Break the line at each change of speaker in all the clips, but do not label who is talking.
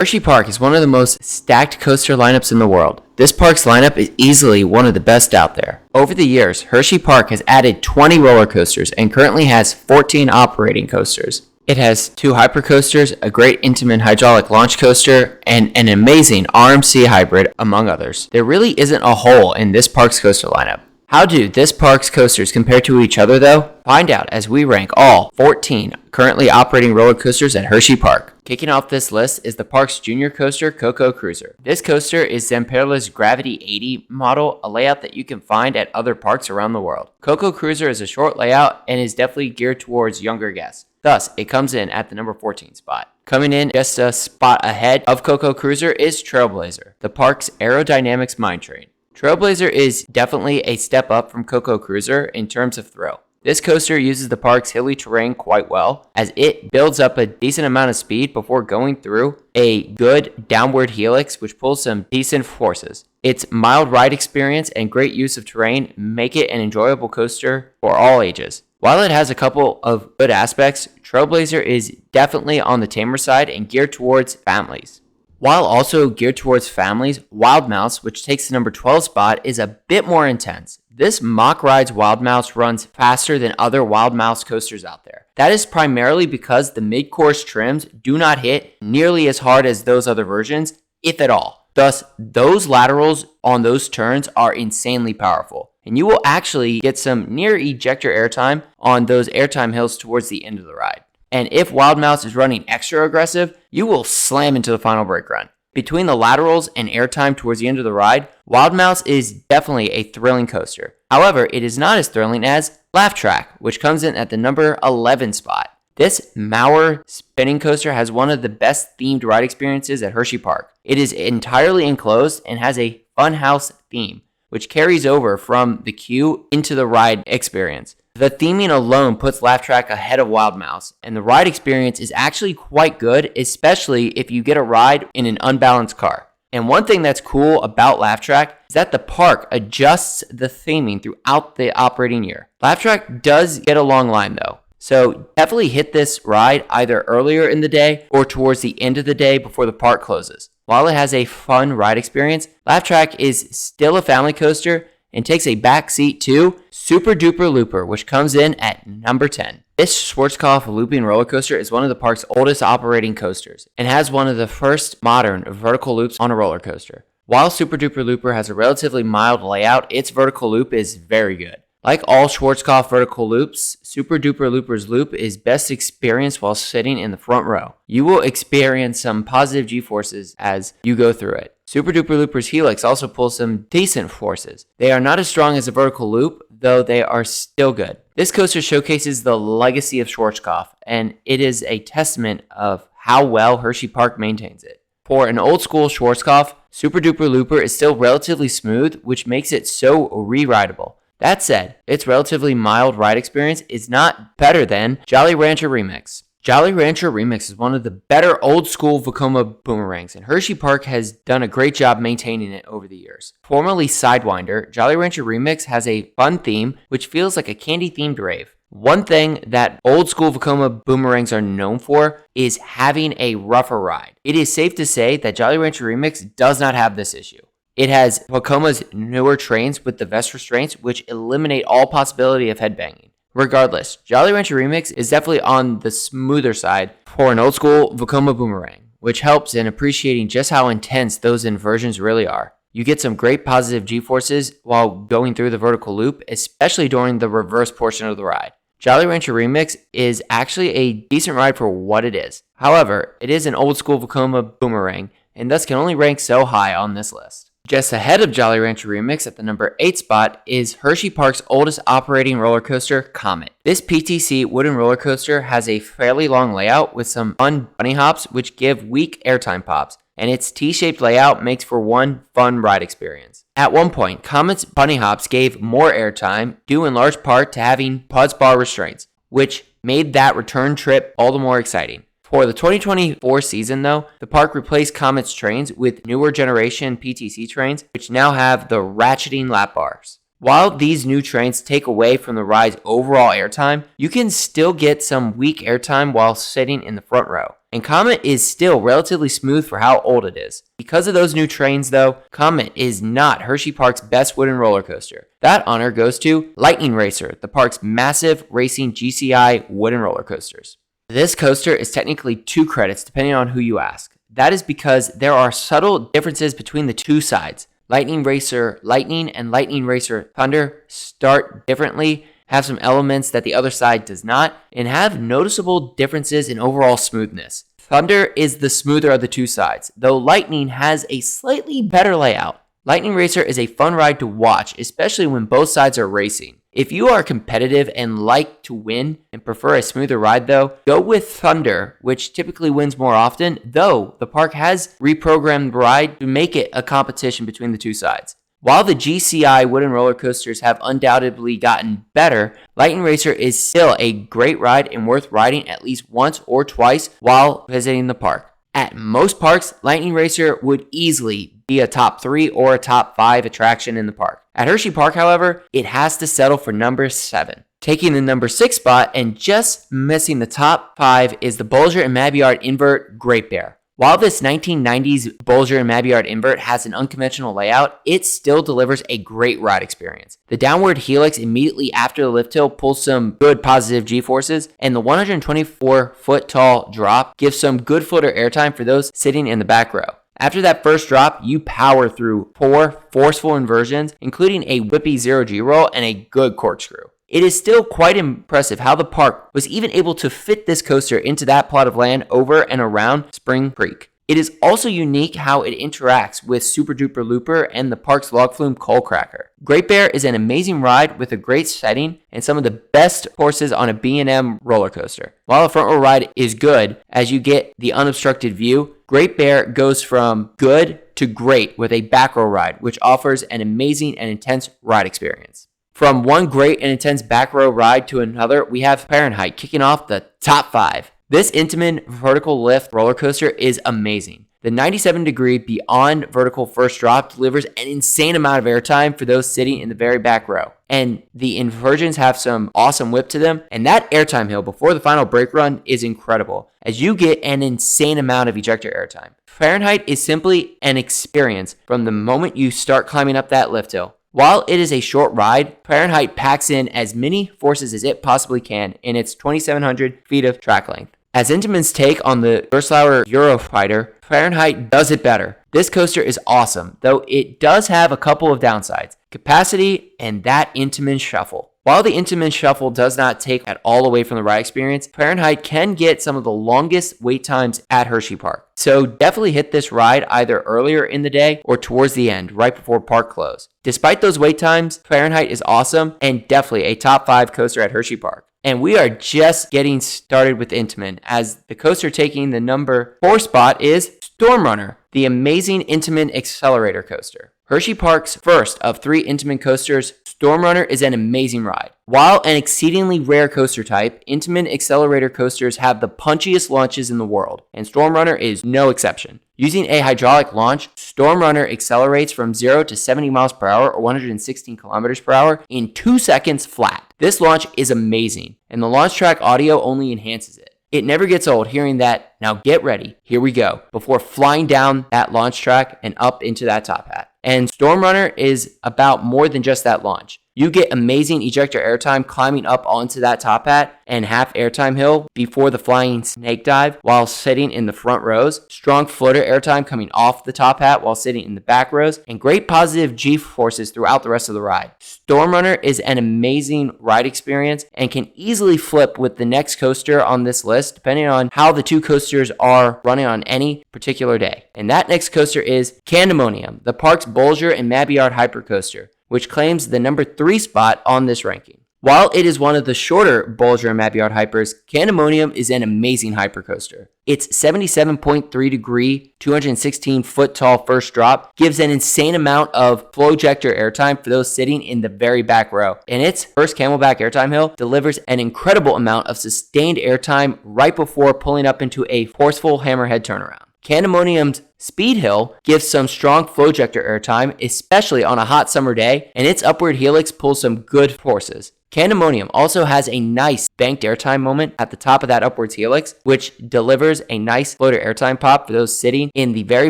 Hersheypark is one of the most stacked coaster lineups in the world. This park's lineup is easily one of the best out there. Over the years, Hersheypark has added 20 roller coasters and currently has 14 operating coasters. It has 2 hypercoasters, a great Intamin hydraulic launch coaster, and an amazing RMC hybrid, among others. There really isn't a hole in this park's coaster lineup. How do this park's coasters compare to each other though? Find out as we rank all 14 currently operating roller coasters at Hersheypark. Kicking off this list is the park's junior coaster, Coco Cruiser. This coaster is Zamperla's Gravity 80 model, a layout that you can find at other parks around the world. Coco Cruiser is a short layout and is definitely geared towards younger guests. Thus, it comes in at the number 14 spot. Coming in just a spot ahead of Coco Cruiser is Trailblazer, the park's aerodynamics mine train. Trailblazer is definitely a step up from Coco Cruiser in terms of thrill. This coaster uses the park's hilly terrain quite well, as it builds up a decent amount of speed before going through a good downward helix which pulls some decent forces. Its mild ride experience and great use of terrain make it an enjoyable coaster for all ages. While it has a couple of good aspects, Trailblazer is definitely on the tamer side and geared towards families. While also geared towards families, Wild Mouse, which takes the number 12 spot, is a bit more intense. This Mock Rides Wild Mouse runs faster than other Wild Mouse coasters out there. That is primarily because the mid-course trims do not hit nearly as hard as those other versions, if at all. Thus, those laterals on those turns are insanely powerful, and you will actually get some near ejector airtime on those airtime hills towards the end of the ride. And if Wild Mouse is running extra aggressive, you will slam into the final brake run. Between the laterals and airtime towards the end of the ride, Wild Mouse is definitely a thrilling coaster. However, it is not as thrilling as Laugh Track, which comes in at the number 11 spot. This Mauer spinning coaster has one of the best themed ride experiences at Hersheypark. It is entirely enclosed and has a funhouse theme, which carries over from the queue into the ride experience. The theming alone puts Laugh Track ahead of Wild Mouse, and the ride experience is actually quite good, especially if you get a ride in an unbalanced car. And one thing that's cool about Laugh Track is that the park adjusts the theming throughout the operating year. Laugh Track does get a long line though, so definitely hit this ride either earlier in the day or towards the end of the day before the park closes. While it has a fun ride experience, Laugh Track is still a family coaster and takes a back seat to Super Duper Looper, which comes in at number 10. This Schwarzkopf looping roller coaster is one of the park's oldest operating coasters and has one of the first modern vertical loops on a roller coaster. While Super Duper Looper has a relatively mild layout, its vertical loop is very good. Like all Schwarzkopf vertical loops, Super Duper Looper's loop is best experienced while sitting in the front row. You will experience some positive G-forces as you go through it. Super Duper Looper's helix also pulls some decent forces. They are not as strong as a vertical loop, though they are still good. This coaster showcases the legacy of Schwarzkopf, and it is a testament of how well Hersheypark maintains it. For an old school Schwarzkopf, Super Duper Looper is still relatively smooth, which makes it so re-rideable. That said, its relatively mild ride experience is not better than Jolly Rancher Remix. Jolly Rancher Remix is one of the better old school Vekoma boomerangs, and Hersheypark has done a great job maintaining it over the years. Formerly Sidewinder, Jolly Rancher Remix has a fun theme which feels like a candy themed rave. One thing that old school Vekoma boomerangs are known for is having a rougher ride. It is safe to say that Jolly Rancher Remix does not have this issue. It has Vekoma's newer trains with the vest restraints, which eliminate all possibility of headbanging. Regardless, Jolly Rancher Remix is definitely on the smoother side for an old school Vekoma boomerang, which helps in appreciating just how intense those inversions really are. You get some great positive G-forces while going through the vertical loop, especially during the reverse portion of the ride. Jolly Rancher Remix is actually a decent ride for what it is. However, it is an old school Vekoma boomerang, and thus can only rank so high on this list. Just ahead of Jolly Rancher Remix at the number 8 spot is Hersheypark's oldest operating roller coaster, Comet. This PTC wooden roller coaster has a fairly long layout with some fun bunny hops which give weak airtime pops, and its T-shaped layout makes for one fun ride experience. At one point, Comet's bunny hops gave more airtime due in large part to having Pud's bar restraints, which made that return trip all the more exciting. For the 2024 season, though, the park replaced Comet's trains with newer generation PTC trains, which now have the ratcheting lap bars. While these new trains take away from the ride's overall airtime, you can still get some weak airtime while sitting in the front row. And Comet is still relatively smooth for how old it is. Because of those new trains though, Comet is not Hersheypark's best wooden roller coaster. That honor goes to Lightning Racer, the park's massive racing GCI wooden roller coasters. This coaster is technically 2 credits depending on who you ask. That is because there are subtle differences between the two sides. Lightning Racer Lightning and Lightning Racer Thunder start differently, have some elements that the other side does not, and have noticeable differences in overall smoothness. Thunder is the smoother of the two sides, though Lightning has a slightly better layout. Lightning Racer is a fun ride to watch, especially when both sides are racing. If you are competitive and like to win and prefer a smoother ride though, go with Thunder, which typically wins more often, though the park has reprogrammed the ride to make it a competition between the two sides. While the GCI wooden roller coasters have undoubtedly gotten better, Lightning Racer is still a great ride and worth riding at least once or twice while visiting the park. At most parks, Lightning Racer would easily be a top 3 or a top 5 attraction in the park. At Hersheypark, however, it has to settle for number 7. Taking the number 6 spot and just missing the top 5 is the Bulger and Maillard Invert Great Bear. While this 1990s Bulger and Maillard Invert has an unconventional layout, it still delivers a great ride experience. The downward helix immediately after the lift hill pulls some good positive G-forces, and the 124-foot tall drop gives some good footer airtime for those sitting in the back row. After that first drop, you power through 4 forceful inversions, including a whippy 0G roll and a good corkscrew. It is still quite impressive how the park was even able to fit this coaster into that plot of land over and around Spring Creek. It is also unique how it interacts with Super Duper Looper and the park's log flume Coal Cracker. Great Bear is an amazing ride with a great setting and some of the best horses on a B&M roller coaster. While the front row ride is good, as you get the unobstructed view, Great Bear goes from good to great with a back row ride, which offers an amazing and intense ride experience. From one great and intense back row ride to another, we have Fahrenheit kicking off the top 5. This Intamin vertical lift roller coaster is amazing. The 97-degree beyond vertical first drop delivers an insane amount of airtime for those sitting in the very back row. And the inversions have some awesome whip to them. And that airtime hill before the final brake run is incredible, as you get an insane amount of ejector airtime. Fahrenheit is simply an experience from the moment you start climbing up that lift hill. While it is a short ride, Fahrenheit packs in as many forces as it possibly can in its 2,700 feet of track length. As Intamin's take on the Gerstlauer Eurofighter, Fahrenheit does it better. This coaster is awesome, though it does have a couple of downsides: capacity and that Intamin shuffle. While the Intamin shuffle does not take at all away from the ride experience, Fahrenheit can get some of the longest wait times at Hersheypark. So definitely hit this ride either earlier in the day or towards the end, right before park close. Despite those wait times, Fahrenheit is awesome and definitely a top 5 coaster at Hersheypark. And we are just getting started with Intamin, as the coaster taking the number 4 spot is Stormrunner, the amazing Intamin accelerator coaster. Hersheypark's first of 3 Intamin coasters, Stormrunner is an amazing ride. While an exceedingly rare coaster type, Intamin accelerator coasters have the punchiest launches in the world, and Stormrunner is no exception. Using a hydraulic launch, Stormrunner accelerates from 0 to 70 miles per hour or 116 kilometers per hour in 2 seconds flat. This launch is amazing, and the launch track audio only enhances it. It never gets old hearing that, "Now get ready, here we go," before flying down that launch track and up into that top hat. And Stormrunner is about more than just that launch. You get amazing ejector airtime climbing up onto that top hat and half airtime hill before the flying snake dive while sitting in the front rows, strong floater airtime coming off the top hat while sitting in the back rows, and great positive G-forces throughout the rest of the ride. Stormrunner is an amazing ride experience and can easily flip with the next coaster on this list depending on how the 2 coasters are running on any particular day. And that next coaster is Canemonium, the park's Bulger and Maillard hypercoaster, which claims the number 3 spot on this ranking. While it is one of the shorter Bulger and Maillard hypers, Canemonium is an amazing hypercoaster. Its 77.3 degree, 216 foot tall first drop gives an insane amount of flow ejector airtime for those sitting in the very back row. And its first camelback airtime hill delivers an incredible amount of sustained airtime right before pulling up into a forceful hammerhead turnaround. Canemonium's Speed Hill gives some strong flow ejector airtime, especially on a hot summer day, and its upward helix pulls some good forces. Canemonium also has a nice banked airtime moment at the top of that upwards helix, which delivers a nice floater airtime pop for those sitting in the very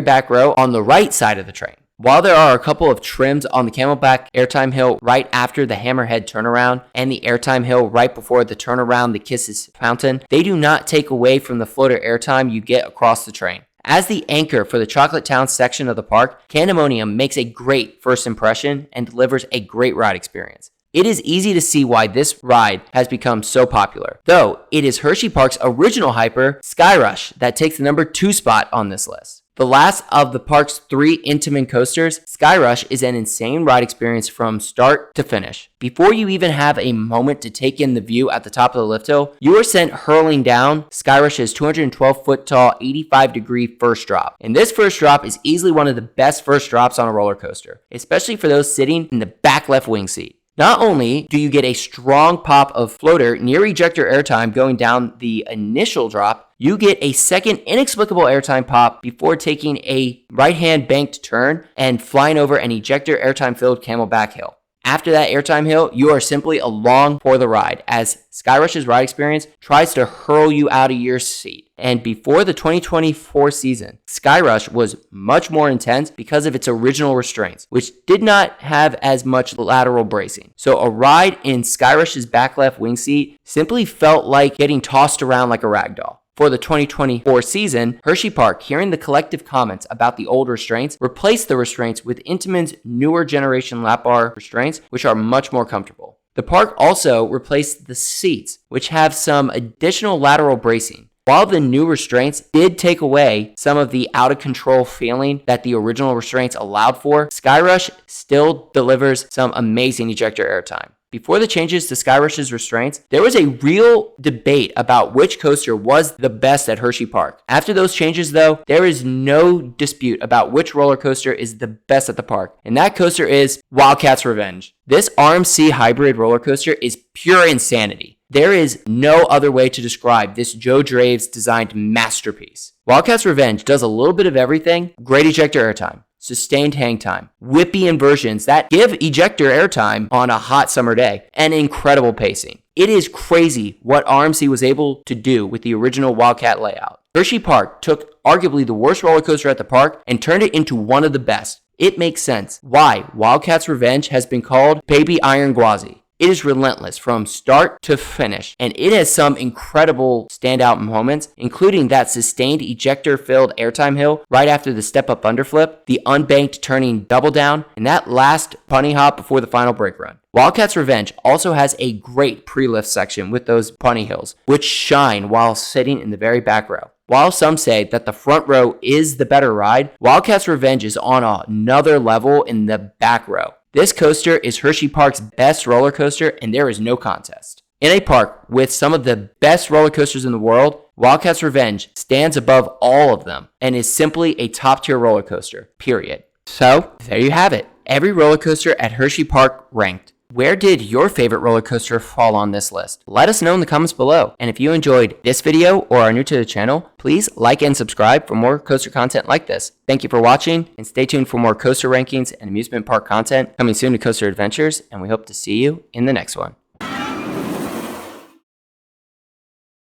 back row on the right side of the train. While there are a couple of trims on the Camelback airtime hill right after the Hammerhead turnaround and the airtime hill right before the turnaround the Kisses Fountain, they do not take away from the floater airtime you get across the train. As the anchor for the Chocolate Town section of the park, Canemonium makes a great first impression and delivers a great ride experience. It is easy to see why this ride has become so popular, though it is Hersheypark's original hyper, Skyrush, that takes the number 2 spot on this list. The last of the park's 3 Intamin coasters, Skyrush is an insane ride experience from start to finish. Before you even have a moment to take in the view at the top of the lift hill, you are sent hurling down Skyrush's 212-foot tall, 85-degree first drop. And this first drop is easily one of the best first drops on a roller coaster, especially for those sitting in the back left wing seat. Not only do you get a strong pop of floater near ejector airtime going down the initial drop, you get a second inexplicable airtime pop before taking a right-hand banked turn and flying over an ejector airtime-filled Camelback hill. After that airtime hill, you are simply along for the ride as Skyrush's ride experience tries to hurl you out of your seat. And before the 2024 season, Skyrush was much more intense because of its original restraints, which did not have as much lateral bracing. So a ride in Skyrush's back left wing seat simply felt like getting tossed around like a rag doll. For the 2024 season, Hersheypark, hearing the collective comments about the old restraints, replaced the restraints with Intamin's newer generation lap bar restraints, which are much more comfortable. The park also replaced the seats, which have some additional lateral bracing. While the new restraints did take away some of the out-of-control feeling that the original restraints allowed for, Skyrush still delivers some amazing ejector airtime. Before the changes to Skyrush's restraints, there was a real debate about which coaster was the best at Hersheypark. After those changes, though, there is no dispute about which roller coaster is the best at the park, and that coaster is Wildcats Revenge. This RMC hybrid roller coaster is pure insanity. There is no other way to describe this Joe Draves designed masterpiece. Wildcats Revenge does a little bit of everything: great ejector airtime, sustained hang time, whippy inversions that give ejector airtime on a hot summer day, and incredible pacing. It is crazy what RMC was able to do with the original Wildcat layout. Hersheypark took arguably the worst roller coaster at the park and turned it into one of the best. It makes sense why Wildcats Revenge has been called Baby Iron Gwazi. It is relentless from start to finish, and it has some incredible standout moments, including that sustained ejector-filled airtime hill right after the step-up underflip, the unbanked turning double down, and that last bunny hop before the final brake run. Wildcats Revenge also has a great pre-lift section with those bunny hills, which shine while sitting in the very back row. While some say that the front row is the better ride, Wildcats Revenge is on another level in the back row. This coaster is Hersheypark's best roller coaster, and there is no contest. In a park with some of the best roller coasters in the world, Wildcats Revenge stands above all of them and is simply a top-tier roller coaster, period. So, there you have it. Every roller coaster at Hersheypark ranked. Where did your favorite roller coaster fall on this list? Let us know in the comments below. And if you enjoyed this video or are new to the channel, please like and subscribe for more coaster content like this. Thank you for watching, and stay tuned for more coaster rankings and amusement park content coming soon to Coaster Adventures, and we hope to see you in the next one.